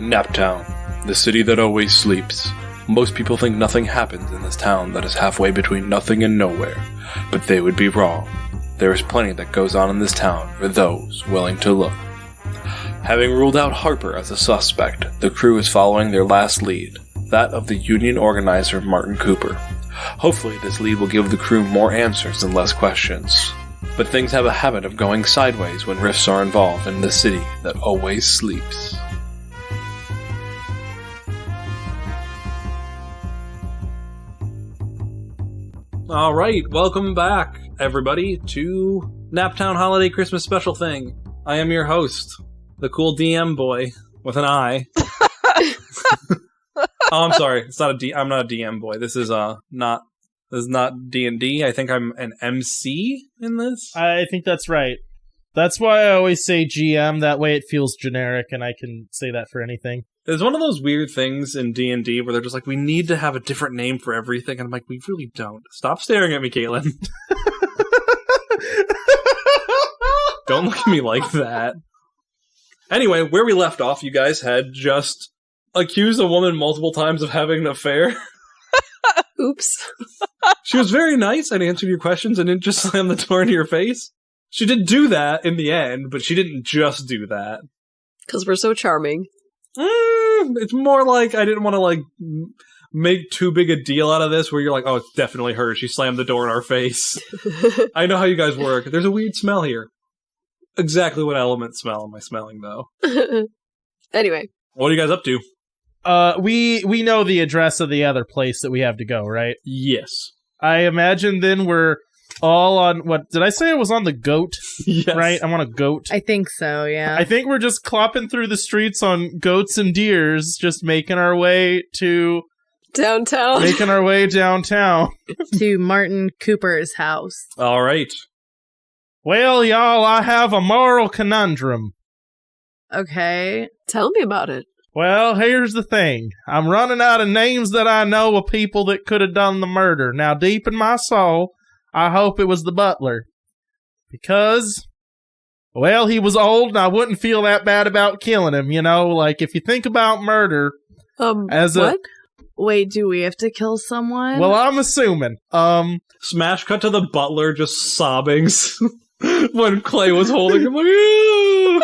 Naptown, the city that always sleeps. Most people think nothing happens in this town that is halfway between nothing and nowhere, but they would be wrong. There is plenty that goes on in this town for those willing to look. Having ruled out Harper as a suspect, the crew is following their last lead, that of the union organizer Martin Cooper. Hopefully this lead will give the crew more answers and less questions. But things have a habit of going sideways when rifts are involved in the city that always sleeps. Alright, welcome back, everybody, to Naptown Holiday Christmas Special Thing. I am your host, the cool DM boy with an I. Oh, I'm sorry. I'm not a DM boy. This is not D&D. I think I'm an MC in this. I think that's right. That's why I always say GM. That way it feels generic, and I can say that for anything. There's one of those weird things in D&D where they're just like, we need to have a different name for everything. And I'm like, we really don't. Stop staring at me, Caitlin. Don't look at me like that. Anyway, where we left off, you guys had just accused a woman multiple times of having an affair. Oops. She was very nice and answered your questions and didn't just slam the door into your face. She did do that in the end, but she didn't just do that. Because we're so charming. It's more like I didn't want to, make too big a deal out of this where you're like, oh, it's definitely her. She slammed the door in our face. I know how you guys work. There's a weird smell here. Exactly what element smell am I smelling, though? Anyway. What are you guys up to? We know the address of the other place that we have to go, right? Yes. I imagine then we're all on, what, did I say it was on the goat? Yes. Right? I'm on a goat. I think so, yeah. I think we're just clopping through the streets on goats and deers, just making our way to... Downtown. Making our way downtown. To Martin Cooper's house. All right. Well, y'all, I have a moral conundrum. Okay. Tell me about it. Well, here's the thing. I'm running out of names that I know of people that could have done the murder. Now, deep in my soul, I hope it was the butler. Because, well, he was old and I wouldn't feel that bad about killing him, you know? Like, if you think about murder what? Wait, do we have to kill someone? Well, I'm assuming. Smash cut to the butler just sobbing when Clay was holding him. Like, ew!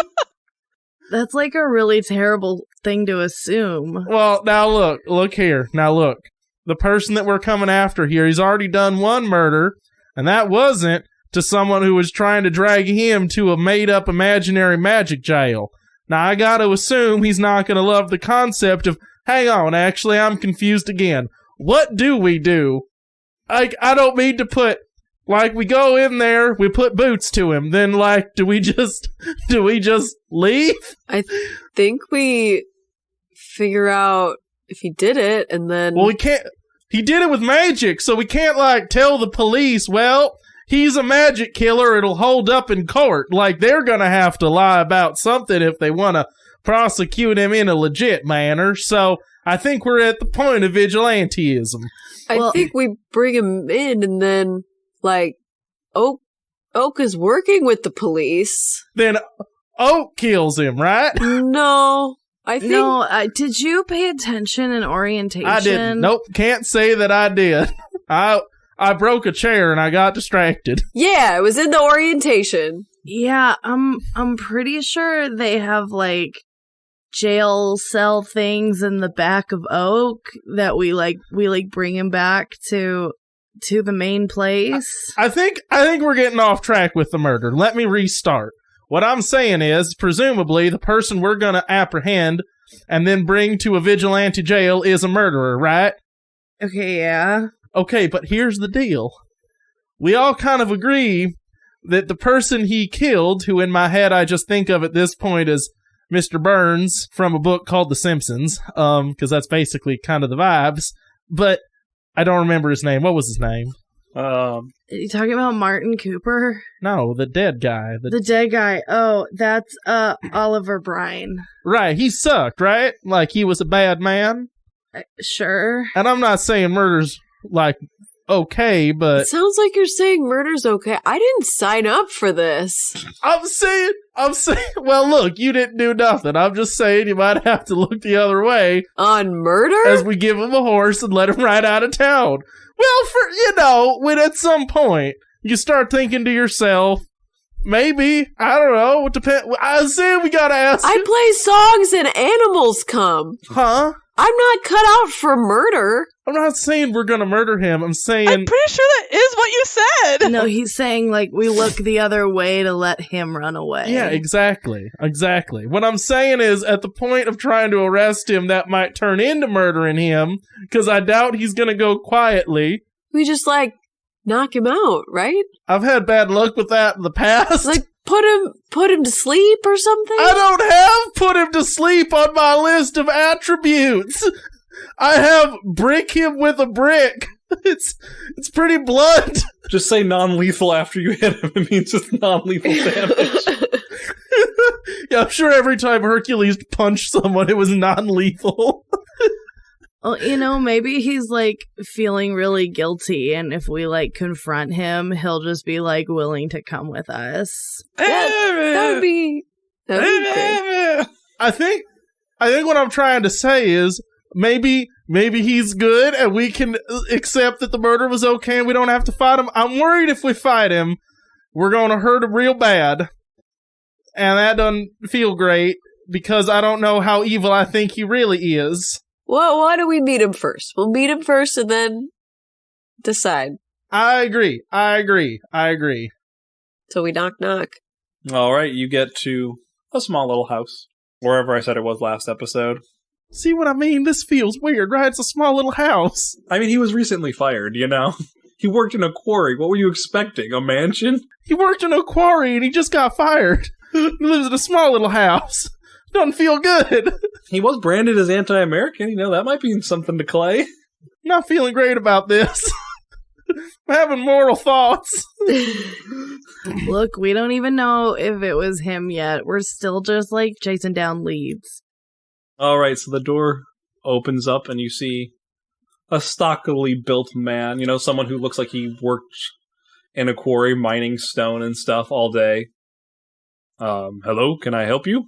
That's like a really terrible thing to assume. Well, now look here. Now look. The person that we're coming after here, he's already done one murder, and that wasn't to someone who was trying to drag him to a made-up imaginary magic jail. Now, I gotta assume he's not gonna love the concept of, hang on, actually, I'm confused again. What do we do? I don't mean to put, we go in there, we put boots to him, then, do we just leave? I think we figure out if he did it, and then... Well, we can't... He did it with magic, so we can't, tell the police, well, he's a magic killer, it'll hold up in court. They're gonna have to lie about something if they want to prosecute him in a legit manner, so I think we're at the point of vigilantism. I think we bring him in, and then, Oak is working with the police. Then Oak kills him, right? No, I think... No, did you pay attention in orientation? I didn't. Nope, can't say that I did. I broke a chair and I got distracted. Yeah, it was in the orientation. Yeah, I'm pretty sure they have, jail cell things in the back of Oak that we bring him back to the main place. I think we're getting off track with the murder. Let me restart. What I'm saying is, presumably, the person we're going to apprehend and then bring to a vigilante jail is a murderer, right? Okay, yeah. Okay, but here's the deal. We all kind of agree that the person he killed, who in my head I just think of at this point as Mr. Burns from a book called The Simpsons, because that's basically kind of the vibes, but I don't remember his name. What was his name? Are you talking about Martin Cooper? No, the dead guy. The dead guy. Oh, that's Oliver Bryan. Right, he sucked, right? He was a bad man? Sure. And I'm not saying murder's, okay, but It sounds like you're saying murder's okay. I didn't sign up for this. I'm saying, well, look, you didn't do nothing. I'm just saying you might have to look the other way On murder? as we give him a horse and let him ride out of town. Well, when at some point you start thinking to yourself, maybe, I don't know, I say we gotta ask I him. play songs and animals come. Huh? I'm not cut out for murder. I'm not saying we're gonna murder him. I'm saying I'm pretty sure that is what you said. No, he's saying, like, we look the other way to let him run away. yeah, exactly. What I'm saying is, at the point of trying to arrest him, that might turn into murdering him, because I doubt he's gonna go quietly. We just, knock him out, right? I've had bad luck with that in the past. Put him to sleep or something? I don't have put him to sleep on my list of attributes. I have brick him with a brick. It's pretty blunt. Just say non-lethal after you hit him. It means it's non-lethal damage. Yeah, I'm sure every time Hercules punched someone, it was non-lethal. Well, maybe he's, feeling really guilty, and if we, confront him, he'll just be, willing to come with us. That would be great. I think what I'm trying to say is maybe he's good and we can accept that the murder was okay and we don't have to fight him. I'm worried if we fight him, we're going to hurt him real bad. And that doesn't feel great because I don't know how evil I think he really is. Well, why don't we meet him first? We'll meet him first and then decide. I agree. So we knock. All right, you get to a small little house. Wherever I said it was last episode. See what I mean? This feels weird, right? It's a small little house. I mean, he was recently fired, He worked in a quarry. What were you expecting? A mansion? He worked in a quarry and he just got fired. He lives in a small little house. Doesn't feel good. He was branded as anti-American. That might be something to Clay. Not feeling great about this. I'm having moral thoughts. Look, we don't even know if it was him yet. We're still just, chasing down leads. All right, so the door opens up and you see a stockily built man. Someone who looks like he worked in a quarry mining stone and stuff all day. Hello, can I help you?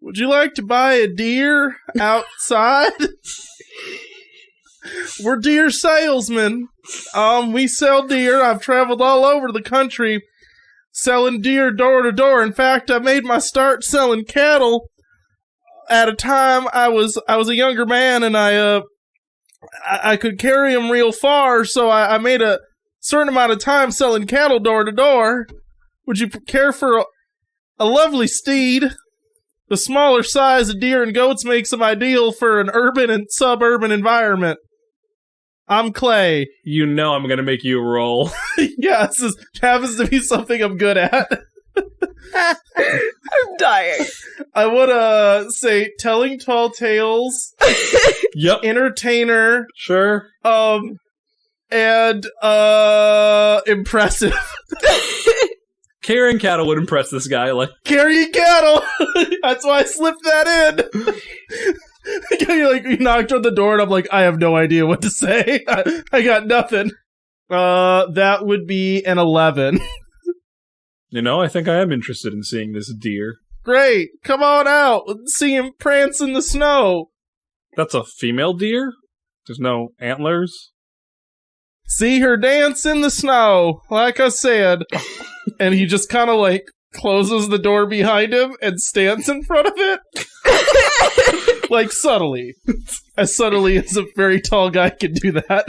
Would you like to buy a deer outside? We're deer salesmen. We sell deer. I've traveled all over the country selling deer door to door. In fact, I made my start selling cattle at a time I was a younger man and I could carry them real far, so I made a certain amount of time selling cattle door to door. Would you care for a lovely steed? The smaller size of deer and goats makes them ideal for an urban and suburban environment. I'm Clay. I'm going to make you roll. Yeah, this happens to be something I'm good at. I'm dying. I would say telling tall tales. Yep. Entertainer. Sure. And impressive. Carrying cattle would impress this guy. Carrying cattle. That's why I slipped that in. You knocked on the door and I'm like, I have no idea what to say. I got nothing. That would be an 11. I think I am interested in seeing this deer. Great. Come on out. Let's see him prance in the snow. That's a female deer? There's no antlers? See her dance in the snow, like I said. And he just kind of closes the door behind him and stands in front of it. Subtly. As subtly as a very tall guy can do that.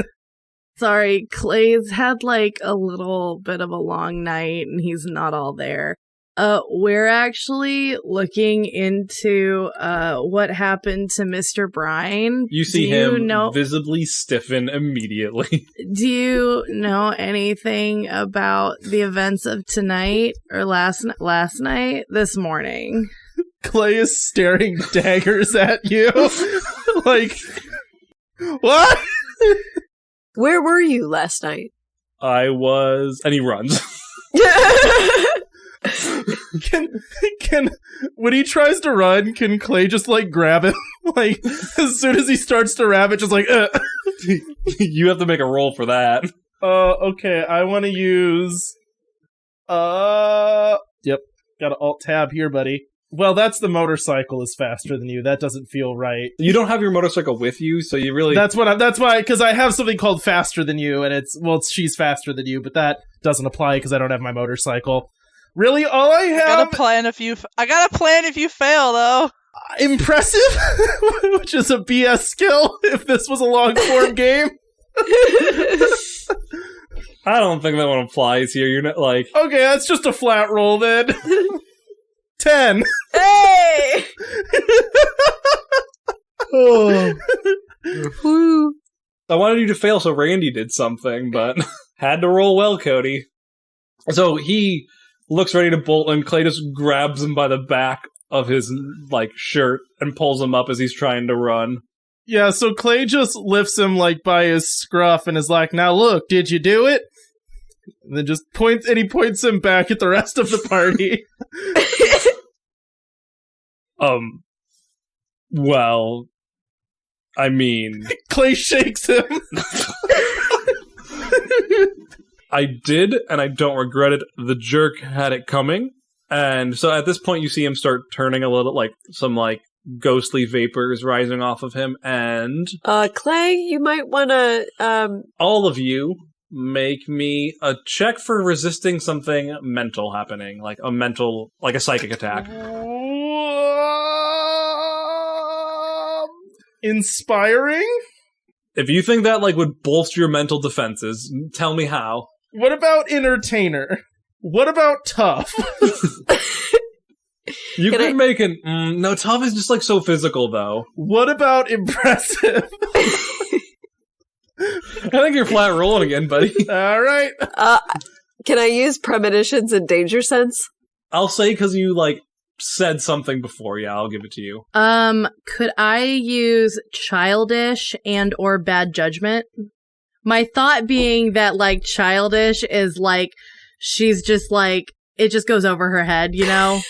Sorry, Clay's had a little bit of a long night and he's not all there. We're actually looking into what happened to Mr. Brine. You see him visibly stiffen immediately. Do you know anything about the events of tonight or last night? This morning. Clay is staring daggers at you. What? Where were you last night? I was... And he runs. Can when he tries to run, can Clay just like grab him? Like as soon as he starts to rabbit, just like. You have to make a roll for that. Okay. I want to use. Yep. Got an alt tab here, buddy. Well, that's the motorcycle is faster than you. That doesn't feel right. You don't have your motorcycle with you, so you really... That's why, because I have something called faster than you, and she's faster than you, but that doesn't apply because I don't have my motorcycle. Really, all I have... I got a plan if you fail, though. Impressive? Which is a BS skill, if this was a long-form game. I don't think that one applies here. You're not like... Okay, that's just a flat roll, then. 10. Hey! Oh. Woo. I wanted you to fail so Randy did something, but had to roll well, Cody. So he looks ready to bolt, and Clay just grabs him by the back of his like shirt and pulls him up as he's trying to run. Yeah, so Clay just lifts him like by his scruff and is like, "Now look, did you do it?" And then just points him back at the rest of the party. Well, I mean... Clay shakes him. I did, and I don't regret it. The jerk had it coming. And so at this point, you see him start turning a little, like, some, like, ghostly vapors rising off of him, and... Clay, you might want to, all of you make me a check for resisting something mental happening. Like a psychic attack. Inspiring? If you think that, like, would bolster your mental defenses, tell me how. What about entertainer? What about tough? You could make an... no, tough is just, like, so physical, though. What about impressive? I think you're flat rolling again, buddy. All right. can I use premonitions and danger sense? I'll say because you, like, said something before. Yeah, I'll give it to you. Could I use childish and or bad judgment? My thought being that, like, childish is, like, she's just, like, it just goes over her head, you know?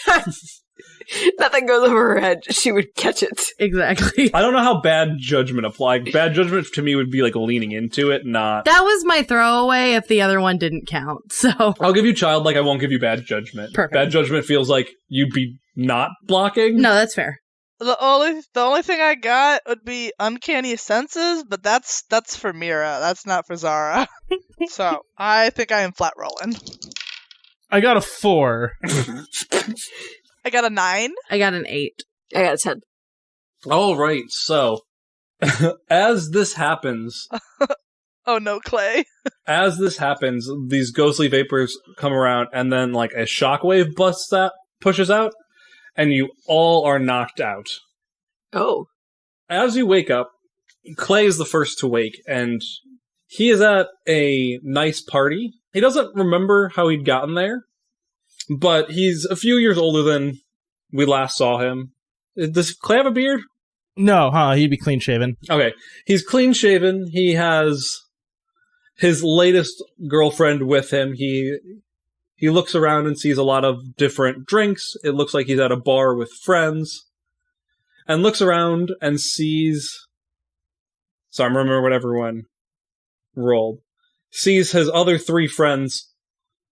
Nothing goes over her head. She would catch it. Exactly. I don't know how bad judgment applies. Bad judgment to me would be, like, leaning into it, not... That was my throwaway if the other one didn't count, so... I'll give you childlike, I won't give you bad judgment. Perfect. Bad judgment feels like you'd be not blocking. No, that's fair. The only thing I got would be uncanny senses, but that's for Mira. That's not for Zara. So I think I am flat rolling. I got a 4. I got a 9. I got an 8. I got a 10. All right, so as this happens... Oh no, Clay. As this happens, these ghostly vapors come around, and then, like, a shockwave pushes out, and you all are knocked out. Oh. As you wake up, Clay is the first to wake, and he is at a nice party. He doesn't remember how he'd gotten there, but he's a few years older than we last saw him. Does Clay have a beard? No, he'd be clean shaven. Okay. He's clean shaven. He has his latest girlfriend with him. He looks around and sees a lot of different drinks. It looks like he's at a bar with friends. And looks around and sees... So I remember what everyone rolled. Sees his other 3 friends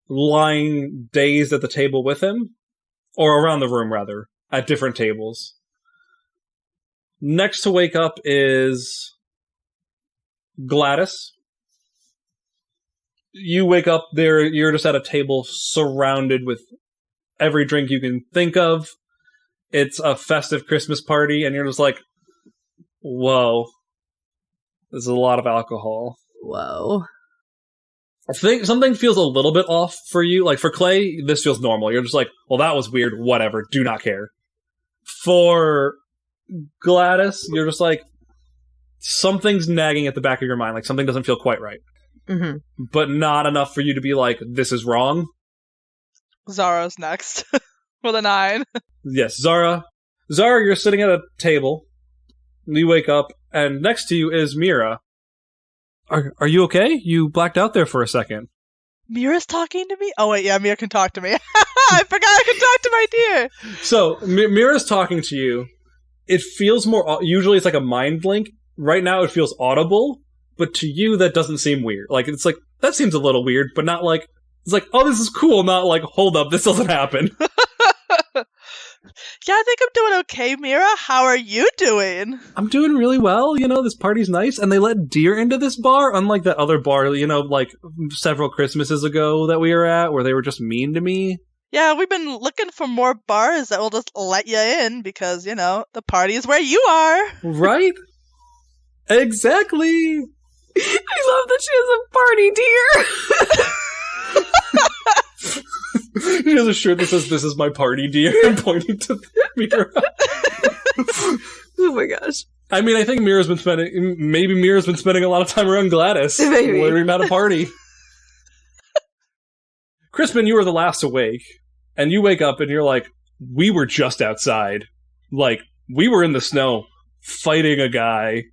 lying dazed at the table with him. Or around the room, rather. At different tables. Next to wake up is Gladys. You wake up there, you're just at a table surrounded with every drink you can think of. It's a festive Christmas party, and you're just like, whoa. This is a lot of alcohol. Whoa. I think something feels a little bit off for you. Like, for Clay, this feels normal. You're just like, well, that was weird, whatever, do not care. For Gladys, you're just like, something's nagging at the back of your mind, like something doesn't feel quite right. Mm-hmm. But not enough for you to be like, this is wrong. Zara's next. With a 9. Yes, Zara. Zara, you're sitting at a table. You wake up, and next to you is Mira. Are you okay? You blacked out there for a second. Mira's talking to me? Oh, wait, yeah, Mira can talk to me. I forgot I could talk to my deer. So, Mira's talking to you. It feels more... Usually it's like a mind link. Right now it feels audible, but to you that doesn't seem weird. Like, it's like, that seems a little weird, but not like... It's like, oh, this is cool, not like, hold up, this doesn't happen. Yeah, I think I'm doing okay, Mira. How are you doing? I'm doing really well, this party's nice, and they let deer into this bar, unlike that other bar, like, several Christmases ago that we were at, where they were just mean to me. Yeah, we've been looking for more bars that will just let you in, because, the party is where you are. Right? Exactly! I love that she has a party deer. She has a shirt that says, "This is my party, dear," and pointing to Mira. Oh my gosh. I mean, I think Mira's been spending a lot of time around Gladys. Maybe. Learning about a party. Crispin, you were the last awake, and you wake up and you're like, we were just outside. Like, we were in the snow fighting a guy,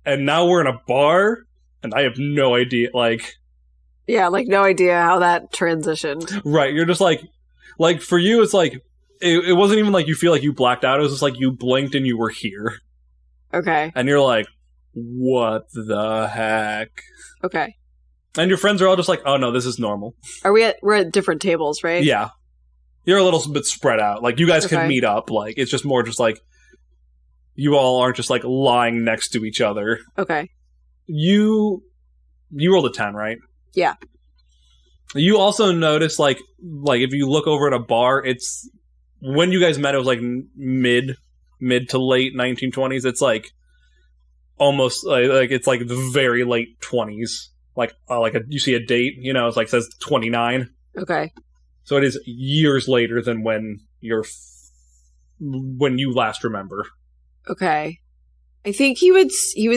and now we're in a bar, and I have no idea, like... Yeah, like, no idea how that transitioned. Right, you're just like for you, it's like, it wasn't even like you feel like you blacked out, it was just like you blinked and you were here. Okay. And you're like, what the heck? Okay. And your friends are all just like, oh no, this is normal. We're at different tables, right? Yeah. You're a little bit spread out. Like, you guys can Okay. meet up, like, it's just more just like, you all aren't just like lying next to each other. Okay. You rolled a 10, right? Yeah. You also notice, like if you look over at a bar, it's when you guys met, it was like mid to late 1920s. It's like almost like it's like the very late 20s. Like you see a date, it's like says 29. Okay. So it is years later than when you last remember. Okay. I think he would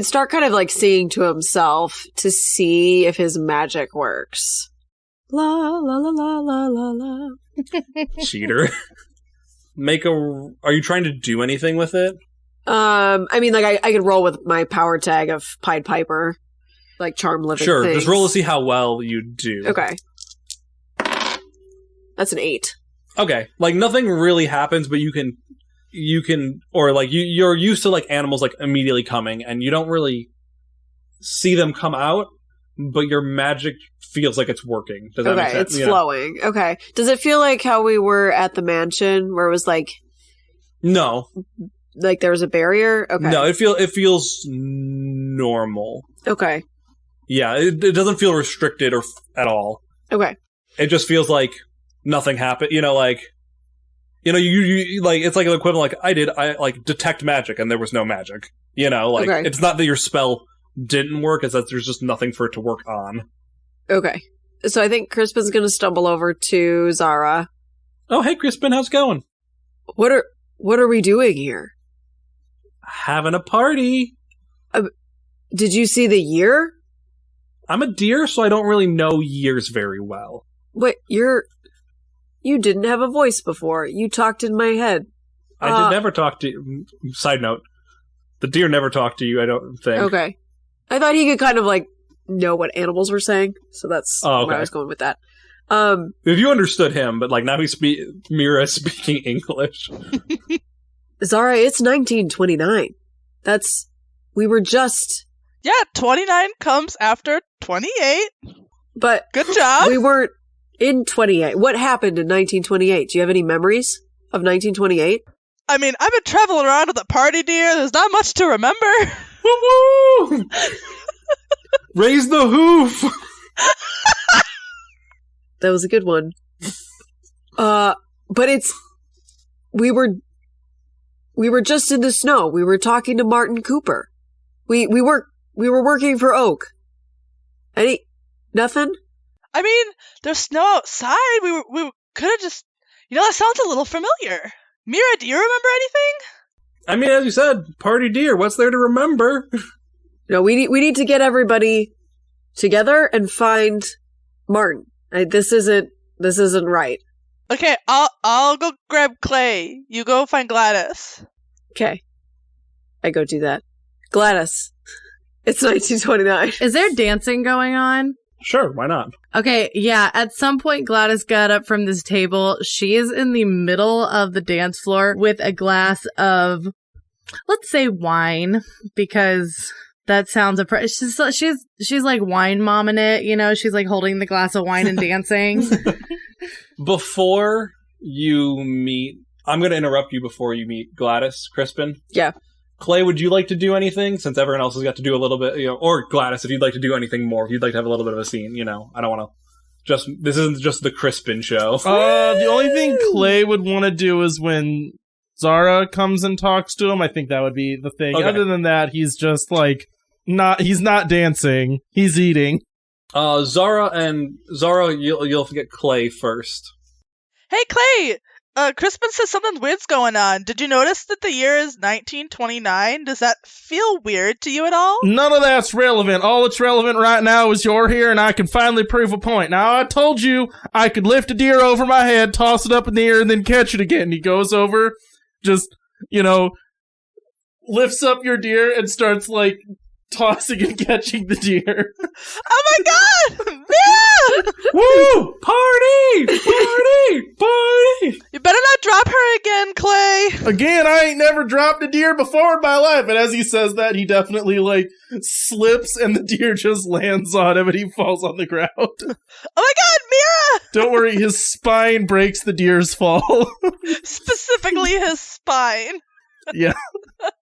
start kind of like singing to himself to see if his magic works. La la la la la la la. Cheater. Are you trying to do anything with it? I mean, like I could roll with my power tag of Pied Piper, like charm living. Sure, things. just roll to see how well you do. Okay. That's an 8. Okay, like nothing really happens, but you can, or like you're used to like animals like immediately coming, and you don't really see them come out, but your magic feels like it's working. Does that make sense? It's flowing. Okay. Does it feel like how we were at the mansion, where it was like No, like there was a barrier? Okay. no, it feels normal. Okay. Yeah, it doesn't feel restricted or at all. Okay. It just feels like nothing happened. You like it's like an equivalent. Like I like detect magic, and there was no magic. Okay. It's not that your spell didn't work; it's that there's just nothing for it to work on. Okay. So I think Crispin's going to stumble over to Zara. Oh, hey, Crispin, how's it going? What are we doing here? Having a party. Did you see the year? I'm a deer, so I don't really know years very well. Wait, you didn't have a voice before. You talked in my head. I did never talk to you. Side note, the deer never talked to you, I don't think. Okay. I thought he could kind of like know what animals were saying, so that's where I was going with that. If you understood him, but like now Mira is speaking English. Zara, it's 1929. We were just... Yeah, 29 comes after 28. But Good job. we weren't in 28. What happened in 1928? Do you have any memories of 1928? I mean, I've been traveling around with a party deer. There's not much to remember. Woo-woo! Raise the hoof! That was a good one. But we were just in the snow. We were talking to Martin Cooper. We were working for Oak. Nothing? I mean, there's snow outside. We could have just... that sounds a little familiar. Mira, do you remember anything? I mean, as you said, party deer, what's there to remember? No, we need to get everybody together and find Martin. This isn't right. Okay, I'll go grab Clay. You go find Gladys. Okay. I go do that. Gladys. It's 1929. Is there dancing going on? Sure, why not? Okay, yeah, at some point Gladys got up from this table. She is in the middle of the dance floor with a glass of, let's say, wine, because that sounds she's like wine momming it, you know, she's like holding the glass of wine and dancing. Before you meet, I'm going to interrupt you before you meet Gladys, Crispin. Yeah. Clay, would you like to do anything, since everyone else has got to do a little bit, you know, or Gladys, if you'd like to do anything more, if you'd like to have a little bit of a scene, you know, I don't want to this isn't just the Crispin show. The only thing Clay would want to do is when Zara comes and talks to him, I think that would be the thing. Okay. Other than that, he's just like, he's not dancing, he's eating. Zara, you'll get Clay first. Hey, Clay! Crispin says something weird's going on. Did you notice that the year is 1929? Does that feel weird to you at all? None of that's relevant. All that's relevant right now is you're here and I can finally prove a point. Now, I told you I could lift a deer over my head, toss it up in the air, and then catch it again. He goes over, just, you know, lifts up your deer and starts, like, tossing and catching the deer. Oh my god! Yeah! Woo! Party! Party! Party! You better not drop her again, Clay! Again, I ain't never dropped a deer before in my life. And as he says that, he definitely, like, slips and the deer just lands on him and he falls on the ground. Oh my god, Mira! Don't worry, his spine breaks the deer's fall. Specifically his spine. Yeah.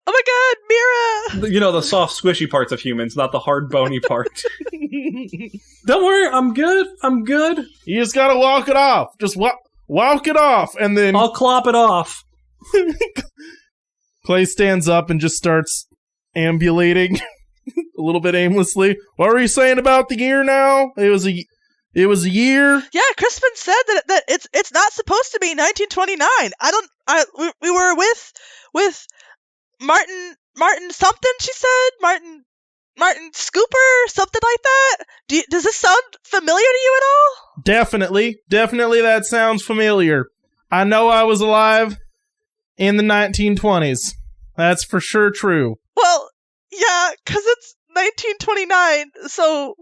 Oh my god, Mira! You know, the soft, squishy parts of humans, not the hard, bony part. Don't worry, I'm good. I'm good. You just gotta walk it off. Just walk it off, and then I'll clop it off. Clay stands up and just starts ambulating a little bit aimlessly. What were you saying about the year now? It was a year. Yeah, Crispin said that it's not supposed to be 1929. We were with Martin something, she said. Martin Scooper, something like that. Does this sound familiar to you at all? Definitely that sounds familiar. I know I was alive in the 1920s. That's for sure true. Well, yeah, because it's 1929, so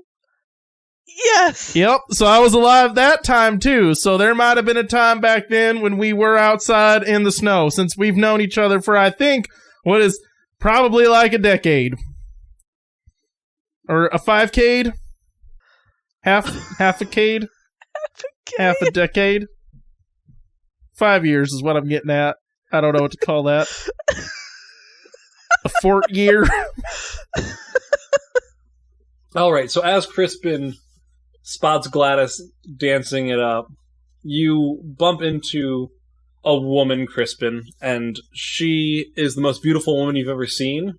yes. Yep, so I was alive that time too, so there might have been a time back then when we were outside in the snow, since we've known each other for, I think, what is probably like a decade. Or a 5-cade? Half a cade? Half a decade? 5 years is what I'm getting at. I don't know what to call that. A fort year? Alright, so as Crispin spots Gladys dancing it up, you bump into a woman, Crispin, and she is the most beautiful woman you've ever seen.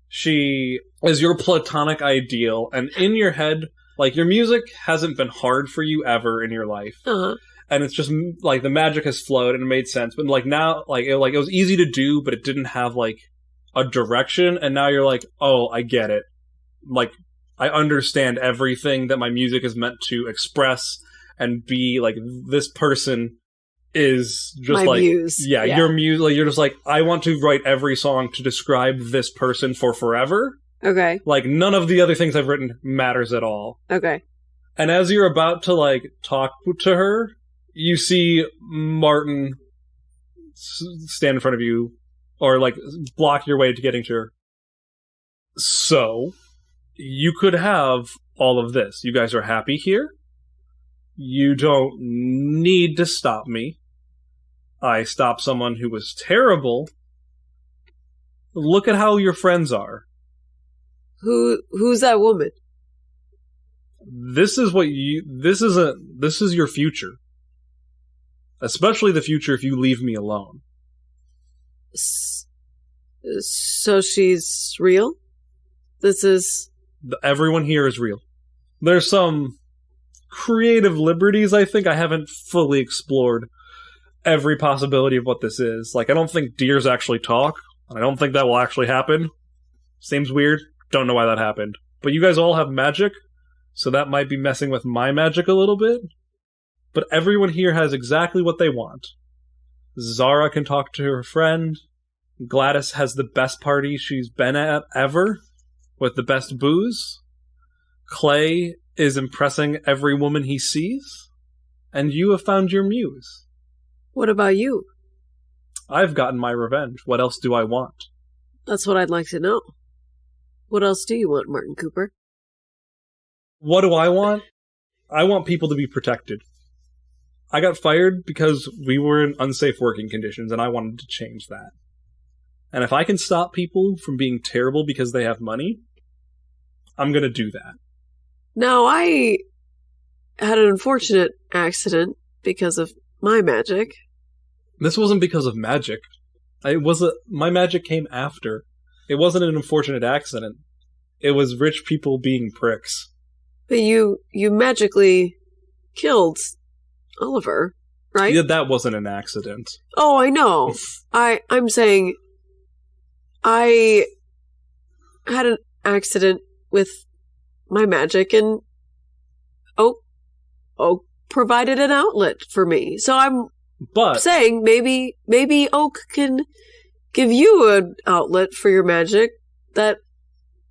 She is your platonic ideal, and in your head, like, your music hasn't been hard for you ever in your life. Uh-huh. And it's just, like, the magic has flowed, and it made sense. But, like, now, it was easy to do, but it didn't have, like, a direction, and now you're like, oh, I get it. Like, I understand everything that my music is meant to express and be, like, this person is just My like, muse. yeah, Yeah. your muse, like, you're just like, I want to write every song to describe this person for forever. Okay. Like, none of the other things I've written matters at all. Okay. And as you're about to, like, talk to her, you see Martin stand in front of you, or, like, block your way to getting to her. So, you could have all of this. You guys are happy here. You don't need to stop me. I stopped someone who was terrible. Look at how your friends are. Who's that woman? This is your future. Especially the future if you leave me alone. So she's real? This is... Everyone here is real. There's some creative liberties, I think. I haven't fully explored every possibility of what this is. Like, I don't think deers actually talk. I don't think that will actually happen. Seems weird. Don't know why that happened. But you guys all have magic, so that might be messing with my magic a little bit. But everyone here has exactly what they want. Zara can talk to her friend. Gladys has the best party she's been at ever, with the best booze. Clay is impressing every woman he sees, and you have found your muse. What about you? I've gotten my revenge. What else do I want? That's what I'd like to know. What else do you want, Martin Cooper? What do I want? I want people to be protected. I got fired because we were in unsafe working conditions, and I wanted to change that. And if I can stop people from being terrible because they have money, I'm going to do that. Now, I had an unfortunate accident because of my magic. This wasn't because of magic. My magic came after. It wasn't an unfortunate accident. It was rich people being pricks. But you magically killed Oliver, right? Yeah, that wasn't an accident. Oh, I know. I'm saying I had an accident with my magic, and Oak provided an outlet for me. So I'm saying maybe Oak can give you an outlet for your magic that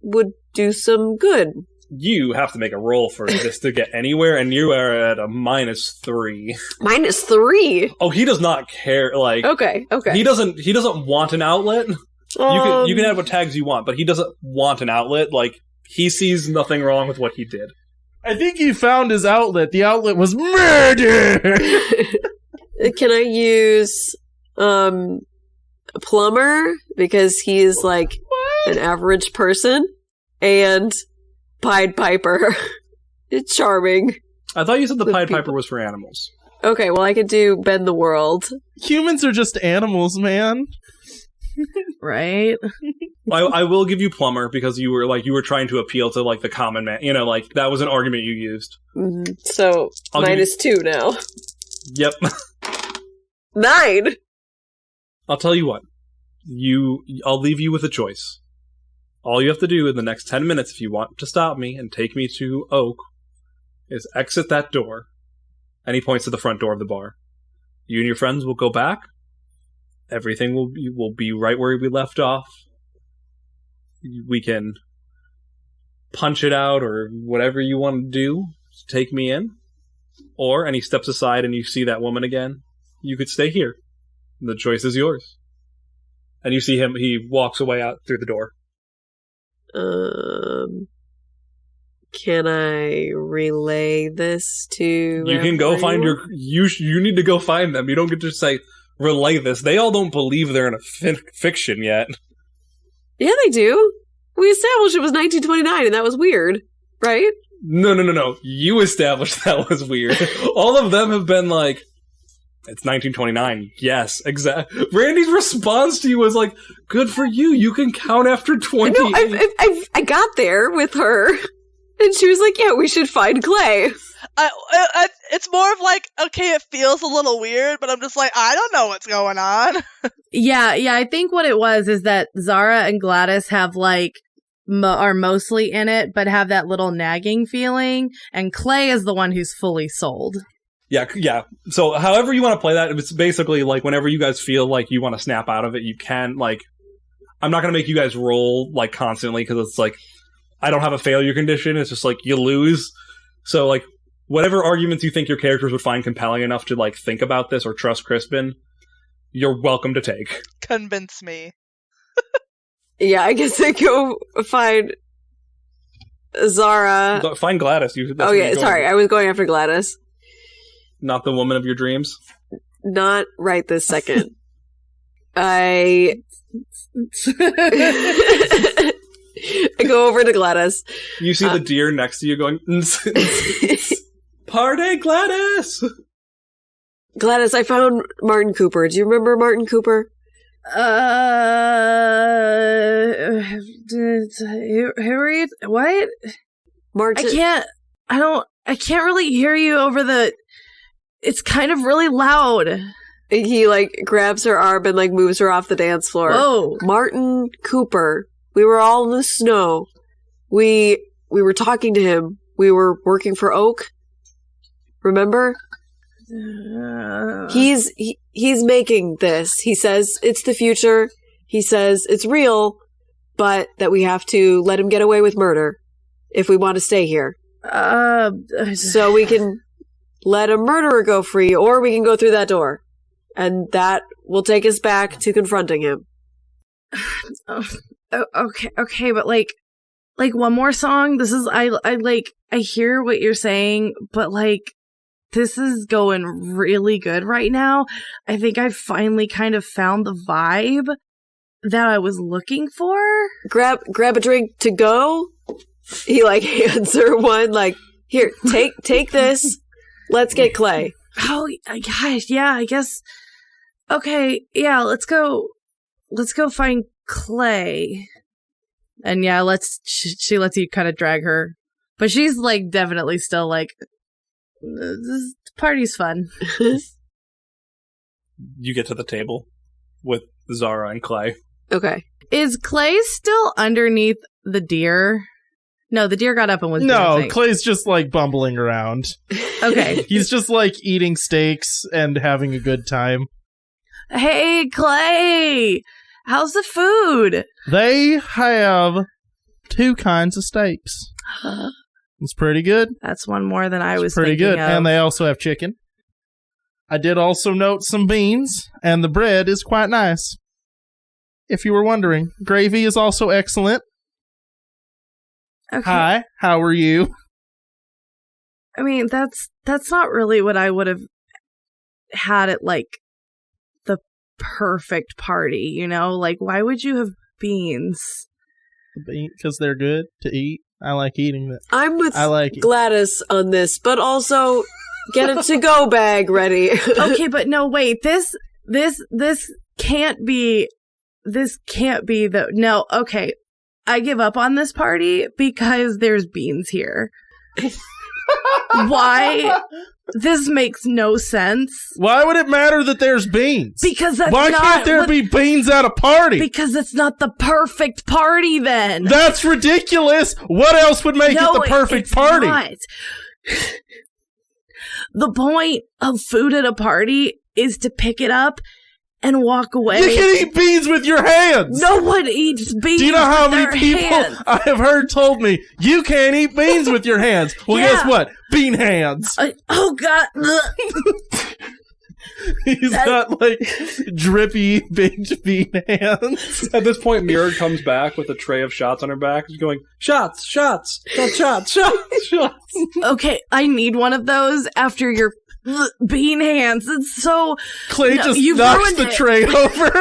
would do some good. You have to make a roll for this to get anywhere, and you are at a -3. -3? Oh, he does not care. Like, okay. He doesn't want an outlet. You can add what tags you want, but he doesn't want an outlet. Like, he sees nothing wrong with what he did. I think he found his outlet. The outlet was murder! Can I use a plumber? Because he's like an average person. And Pied Piper. It's charming. I thought you said the Pied Piper was for animals. Okay, well I could do Bend the World. Humans are just animals, man. Right? I will give you plumber because you were trying to appeal to like the common man. You know, like that was an argument you used. Mm-hmm. So -2 now. Yep. 9. I'll tell you what. I'll leave you with a choice. All you have to do in the next 10 minutes, if you want to stop me and take me to Oak, is exit that door. And he points to the front door of the bar. You and your friends will go back. Everything will be right where we left off. We can punch it out or whatever you want to do to take me in. And he steps aside and you see that woman again. You could stay here. The choice is yours. And you see him, he walks away out through the door. Can I relay this to You can go find you need to go find them. You don't get to say, relay this. They all don't believe they're in a fiction yet. Yeah, they do. We established it was 1929 and that was weird, right? No. You established that was weird. All of them have been like, it's 1929. Yes, exactly. Randy's response to you was like, good for you. You can count after 20. No, I got there with her. And she was like, yeah, we should find Clay. It's more of like, okay, it feels a little weird, but I'm just like, I don't know what's going on. Yeah, I think what it was is that Zara and Gladys have like, are mostly in it, but have that little nagging feeling, and Clay is the one who's fully sold. Yeah. So however you want to play that, it's basically like whenever you guys feel like you want to snap out of it, you can. Like, I'm not going to make you guys roll like constantly because it's like, I don't have a failure condition. It's just like you lose. So like whatever arguments you think your characters would find compelling enough to like think about this or trust Crispin, you're welcome to take. Convince me. Yeah, I guess I go find Zara. Find Gladys. Sorry. I was going after Gladys. Not the woman of your dreams? Not right this second. I go over to Gladys. You see the deer next to you going, Party, Gladys! Gladys, I found Martin Cooper. Do you remember Martin Cooper? Who are you? What? Martin. I can't really hear you over the... It's kind of really loud. He, like, grabs her arm and, like, moves her off the dance floor. Whoa. Martin Cooper. We were all in the snow. We were talking to him. We were working for Oak. Remember? He's making this. He says it's the future. He says it's real, but that we have to let him get away with murder if we want to stay here. So we can let a murderer go free, or we can go through that door. And that will take us back to confronting him. Okay, but like one more song. This is I hear what you're saying, but like this is going really good right now. I think I finally kind of found the vibe that I was looking for. Grab a drink to go. He hands her one. Here, take this. Let's get Clay. Oh gosh, yeah. I guess. Okay, yeah. Let's go find Clay. And yeah, she lets you kind of drag her, but she's definitely still this party's fun. You get to the table with Zara and Clay. Okay. Is Clay still underneath the deer? No, the deer got up and was dancing. Clay's just bumbling around. Okay. He's just eating steaks and having a good time. Hey, Clay! How's the food? They have 2 kinds of steaks. It's pretty good. That's one more than I was pretty thinking good. of. And they also have chicken. I did also note some beans, and the bread is quite nice. If you were wondering, gravy is also excellent. Okay. Hi, how are you? I mean, that's not really what I would have had at the perfect party, you know? Why would you have beans? Because they're good to eat. I like eating them. I'm with I like it. Gladys on this, but also get a to-go bag ready. Okay, but no, wait. This can't be. This can't be the. No, okay. I give up on this party because there's beans here. Why? This makes no sense. Why would it matter that there's beans? Because that's Why not can't there be beans at a party? Because it's not the perfect party then. That's ridiculous. What else would make it the perfect party? Not. The point of food at a party is to pick it up and walk away. You can eat beans with your hands. No one eats beans. Do you know how many with their people hands. I have heard told me you can't eat beans with your hands? Well, Yeah. guess what? Bean hands. Oh God! He's got drippy baked bean hands. At this point, Mirror comes back with a tray of shots on her back. She's going, shots, shots, shots, shots, shots. Okay, I need one of those after your bean hands. It's so Clay just you've knocks ruined the it. tray over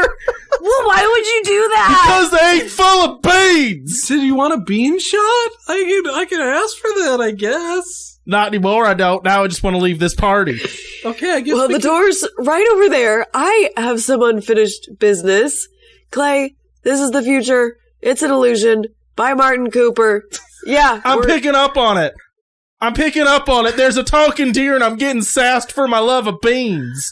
Well, why would you do that? because they ain't full of beans. Did you want a bean shot? I can ask for that, I guess. Not anymore. I don't. Now I just want to leave this party. Okay, I guess. Well, the door's right over there. I have some unfinished business. Clay, this is the future. It's an illusion. By Martin Cooper. Yeah. I'm picking up on it. There's a talking deer and I'm getting sassed for my love of beans.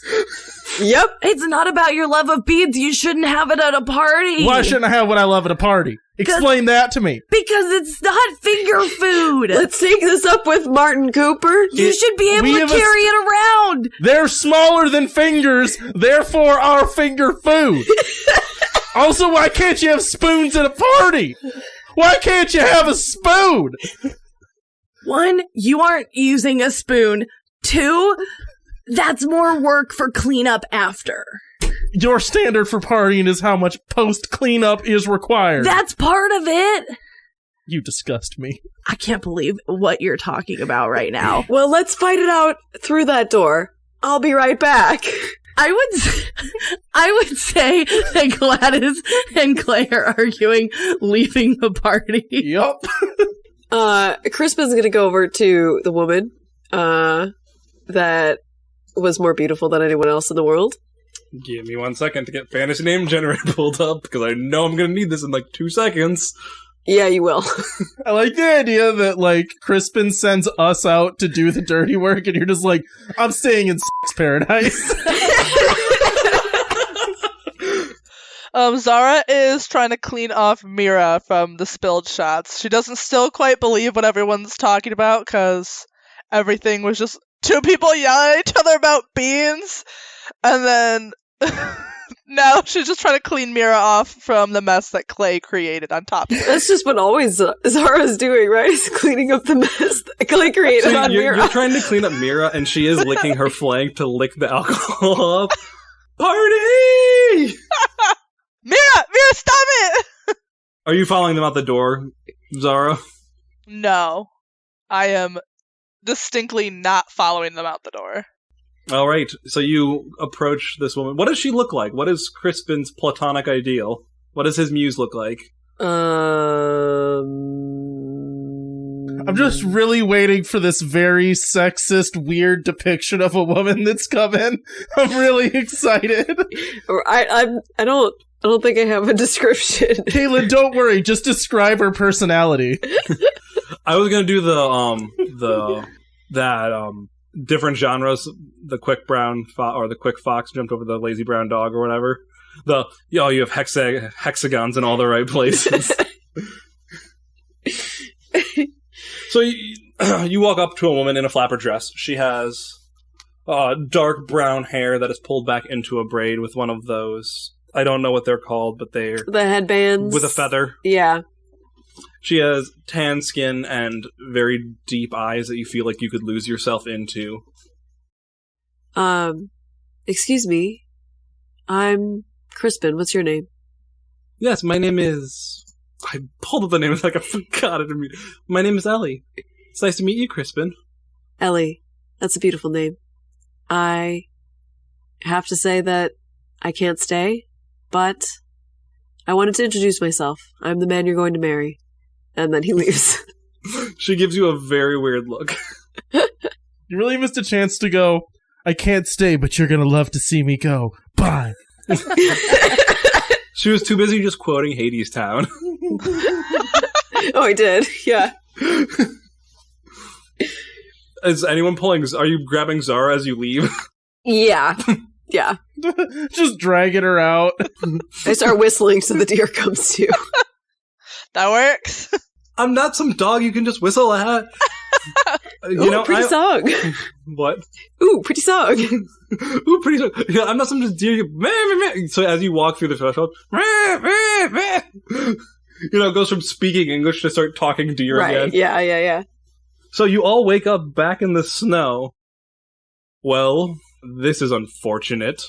Yep. It's not about your love of beans. You shouldn't have it at a party. Why shouldn't I have what I love at a party? Explain that to me. Because it's not finger food. Let's take this up with Martin Cooper. You should be able to carry it around. They're smaller than fingers, therefore our finger food. Also, why can't you have spoons at a party? Why can't you have a spoon? 1, you aren't using a spoon. 2, that's more work for cleanup after. Your standard for partying is how much post-cleanup is required. That's part of it. You disgust me. I can't believe what you're talking about right now. Well, let's fight it out through that door. I'll be right back. I would say that Gladys and Clay are arguing leaving the party. Yup. Crispin's gonna go over to the woman, that was more beautiful than anyone else in the world. Give me 1 second to get fantasy name generator pulled up, because I know I'm going to need this in 2 seconds. Yeah, you will. I like the idea that, Crispin sends us out to do the dirty work, and you're just like, I'm staying in sex paradise. Zara is trying to clean off Mira from the spilled shots. She doesn't still quite believe what everyone's talking about, because everything was just 2 people yelling at each other about beans, and then No, she's just trying to clean Mira off from the mess that Clay created on top of it. That's just what always Zara's doing, right? Is cleaning up the mess that Clay created on Mira. You're trying to clean up Mira, and she is licking her flank to lick the alcohol up. Party! Mira, stop it! Are you following them out the door, Zara? No, I am distinctly not following them out the door. All right, so you approach this woman. What does she look like? What is Crispin's platonic ideal? What does his muse look like? I'm just really waiting for this very sexist, weird depiction of a woman that's coming. I'm really excited. I don't think I have a description. Caitlin, don't worry. Just describe her personality. I was gonna do different genres. The quick brown or the quick fox jumped over the lazy brown dog or whatever. You have hexagons in all the right places. So you walk up to a woman in a flapper dress. She has dark brown hair that is pulled back into a braid with one of those. I don't know what they're called, but they're the headbands with a feather. Yeah. She has tan skin and very deep eyes that you feel like you could lose yourself into. Excuse me. I'm Crispin. What's your name? Yes, my name is... I pulled up the name like I forgot it. My name is Ellie. It's nice to meet you, Crispin. Ellie. That's a beautiful name. I have to say that I can't stay, but I wanted to introduce myself. I'm the man you're going to marry. And then he leaves. She gives you a very weird look. You really missed a chance to go, I can't stay, but you're going to love to see me go. Bye. She was too busy just quoting Hades Town. Oh, I did. Yeah. Is anyone pulling... Are you grabbing Zara as you leave? Yeah. Yeah. Just dragging her out. I start whistling so the deer comes too. That works. I'm not some dog you can just whistle at. Pretty song. What? Ooh, pretty song. Ooh, pretty song. Yeah, I'm not some just deer. So as you walk through the threshold, it goes from speaking English to start talking deer again. Right, yeah. So you all wake up back in the snow. Well, this is unfortunate.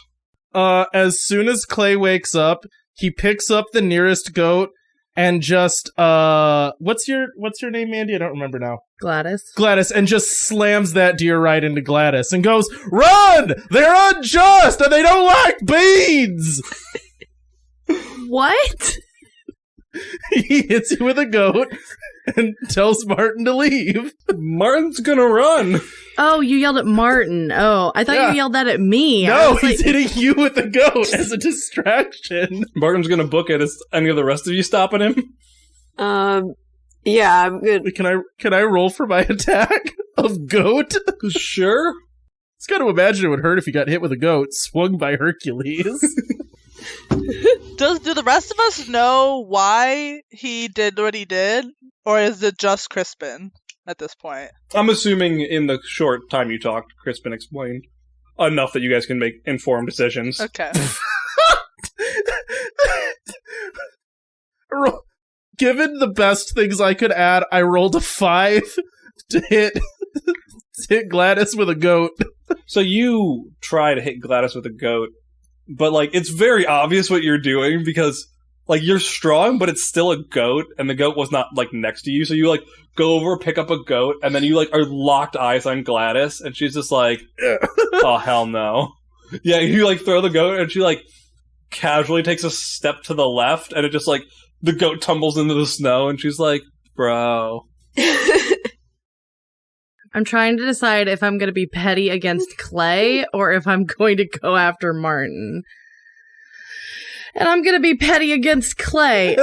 As soon as Clay wakes up, he picks up the nearest goat and just what's your name, Mandy? I don't remember now. Gladys, and just slams that deer right into Gladys and goes, "Run! They're unjust and they don't like beans." What? He hits you with a goat and tells Martin to leave. Martin's gonna run. Oh, you yelled at Martin. Oh, I thought you yelled that at me. No, he's hitting you with the goat as a distraction. Martin's gonna book it. Is any of the rest of you stopping him? Yeah, I'm good. Can I roll for my attack of goat? Sure. It's got to imagine it would hurt if he got hit with a goat swung by Hercules. Do the rest of us know why he did what he did? Or is it just Crispin at this point? I'm assuming in the short time you talked, Crispin explained enough that you guys can make informed decisions. Okay. Given the best things I could add, I rolled a 5 to hit Gladys with a goat. So you try to hit Gladys with a goat, but it's very obvious what you're doing because you're strong, but it's still a goat, and the goat was not next to you. So you go over, pick up a goat, and then you are locked eyes on Gladys, and she's just oh hell no. Yeah, you throw the goat, and she casually takes a step to the left, and it just the goat tumbles into the snow, and she's like, bro. I'm trying to decide if I'm going to be petty against Clay or if I'm going to go after Martin. And I'm going to be petty against Clay.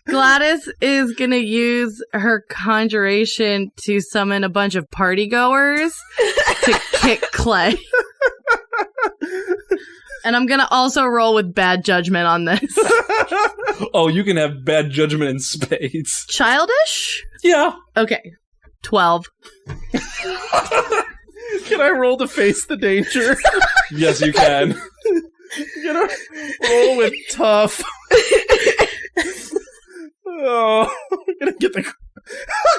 Gladys is going to use her conjuration to summon a bunch of party goers to kick Clay. And I'm going to also roll with bad judgment on this. Oh, you can have bad judgment in spades. Childish? Yeah. Okay. 12. Can I roll to face the danger? Yes, you can. You're gonna roll with tough. Oh, I'm gonna get the.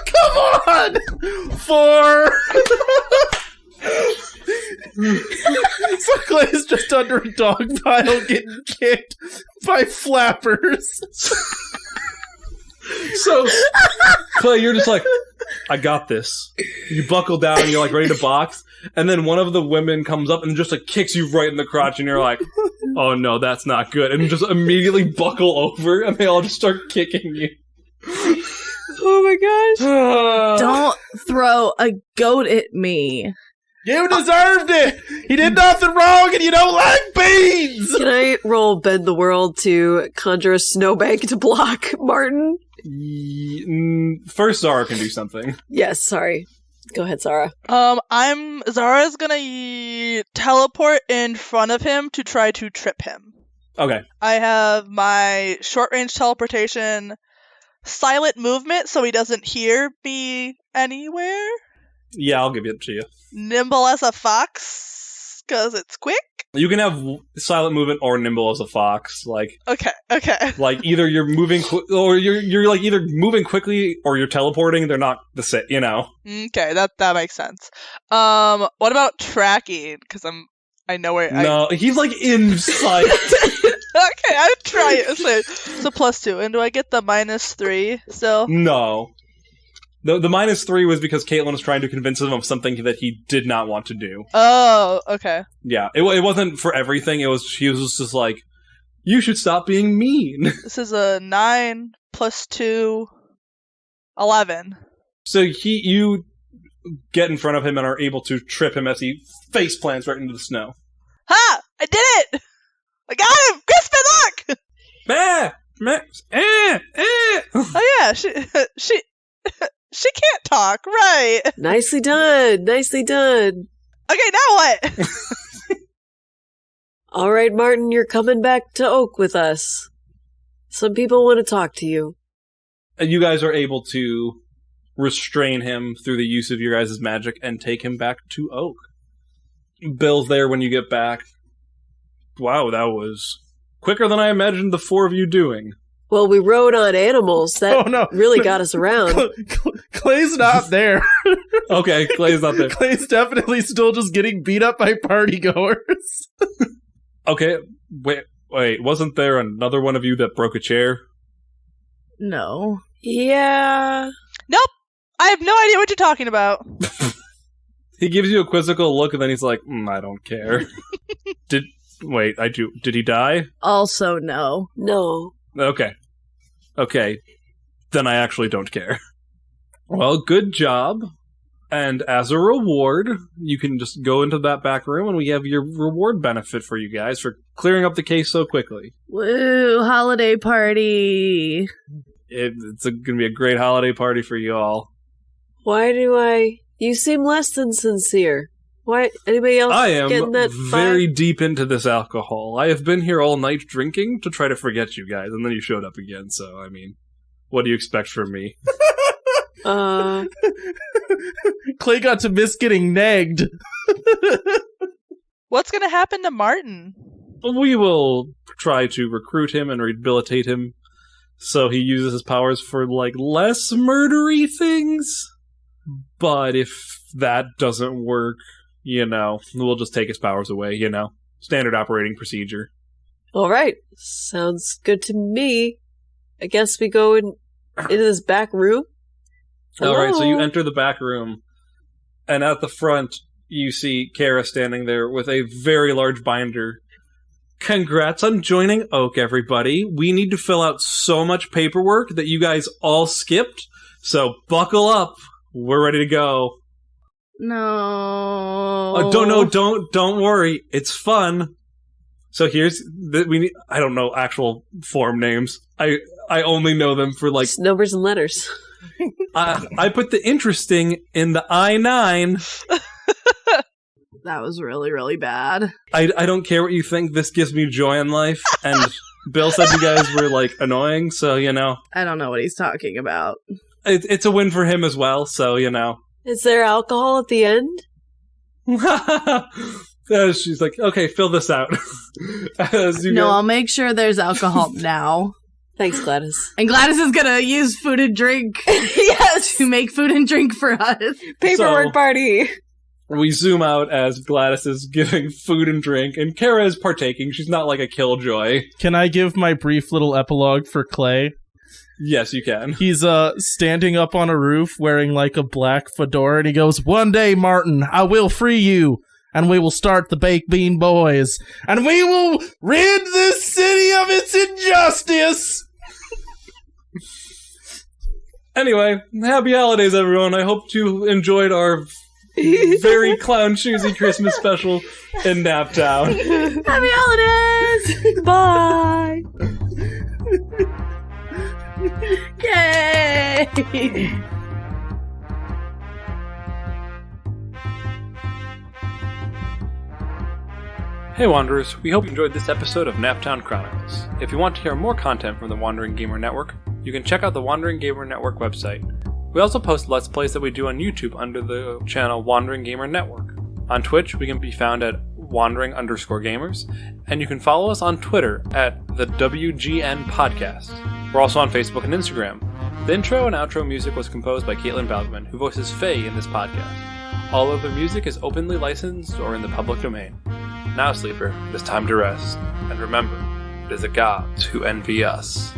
Come on! 4! So Clay's just under a dog pile getting kicked by flappers. So, Clay, you're just like, I got this. You buckle down and you're like ready to box, and then one of the women comes up and just like kicks you right in the crotch, and you're like, oh no, that's not good. And you just immediately buckle over, and they all just start kicking you. Oh my gosh. Don't throw a goat at me. You deserved it! He did nothing wrong and you don't like beans! Can I roll Bend the World to conjure a snowbank to block Martin? First, Zara can do something. Yes, sorry. Go ahead, Sarah. Zara's gonna teleport in front of him to try to trip him. Okay. I have my short range teleportation silent movement so he doesn't hear me anywhere. Yeah, I'll give it to you. Nimble as a fox, because it's quick. You can have silent movement or nimble as a fox. Like, Okay. like either you're moving or you're like either moving quickly or you're teleporting. They're not the same, you know. Okay, that makes sense. What about tracking? Because I know where. No, he's like in sight. Okay, I'll try it. So +2, and do I get the -3 still? No. The -3 was because Caitlin was trying to convince him of something that he did not want to do. Oh, okay. Yeah, it wasn't for everything. He was just like, you should stop being mean. This is a 9 +2, 11. So you get in front of him and are able to trip him as he face plants right into the snow. Ha! I did it! I got him! Crispin, look! Oh yeah, she can't talk, right? Nicely done. Nicely done. Okay, now what? All right, Martin, you're coming back to Oak with us. Some people want to talk to you. And you guys are able to restrain him through the use of your guys' magic and take him back to Oak. Bill's there when you get back. Wow, that was quicker than I imagined the four of you doing. Well, we rode on animals. That really got us around. Clay's not there. Okay, Clay's not there. Clay's definitely still just getting beat up by partygoers. Okay, wait, wasn't there another one of you that broke a chair? No. Yeah. Nope. I have no idea what you're talking about. He gives you a quizzical look and then he's like, I don't care. Did he die? Also, no. No. Okay. Then I actually don't care. Well, good job. And as a reward, you can just go into that back room and we have your reward benefit for you guys for clearing up the case so quickly. Woo, holiday party. It's going to be a great holiday party for you all. Why you seem less than sincere. Why? Anybody else I am getting that very vibe? deep into this alcohol. I have been here all night drinking to try to forget you guys, and then you showed up again, so, I mean, what do you expect from me? Clay got to miss getting nagged. What's gonna happen to Martin? We will try to recruit him and rehabilitate him so he uses his powers for, like, less murdery things. But if that doesn't work, we'll just take his powers away, Standard operating procedure. All right. Sounds good to me. I guess we go into this back room. All right, so you Hello? enter the back room, and at the front, you see Kara standing there with a very large binder. Congrats on joining Oak, everybody. We need to fill out so much paperwork that you guys all skipped, so buckle up. We're ready to go. No. Don't worry. It's fun. So here's I don't know actual form names. I only know them for like Just numbers and letters. I put the interesting in the I-9. That was really, really bad. I don't care what you think. This gives me joy in life. And Bill said you guys were like annoying, so I don't know what he's talking about. it's a win for him as well. So Is there alcohol at the end? She's like, okay, fill this out. As you No, guys- I'll make sure there's alcohol now. Thanks, Gladys. And Gladys is gonna use food and drink Yes! to make food and drink for us. Paperwork So- party. We zoom out as Gladys is giving food and drink, and Kara is partaking. She's not like a killjoy. Can I give my brief little epilogue for Clay? Yes, you can. He's standing up on a roof wearing like a black fedora, and he goes, "One day, Martin, I will free you, and we will start the Baked Bean Boys, and we will rid this city of its injustice." Anyway, happy holidays, everyone. I hope you enjoyed our very clown choosy Christmas special in Naptown. Happy holidays! Bye. Yay! Hey Wanderers, we hope you enjoyed this episode of Naptown Chronicles. If you want to hear more content from the Wandering Gamer Network, you can check out the Wandering Gamer Network website. We also post Let's Plays that we do on YouTube under the channel Wandering Gamer Network. On Twitch, we can be found at wandering_gamers, and you can follow us on Twitter at the WGN Podcast. We're also on Facebook and Instagram. The intro and outro music was composed by Caitlin Balgman, who voices Faye in this podcast. All other music is openly licensed or in the public domain. Now, sleeper, it is time to rest, and remember, it is the gods who envy us.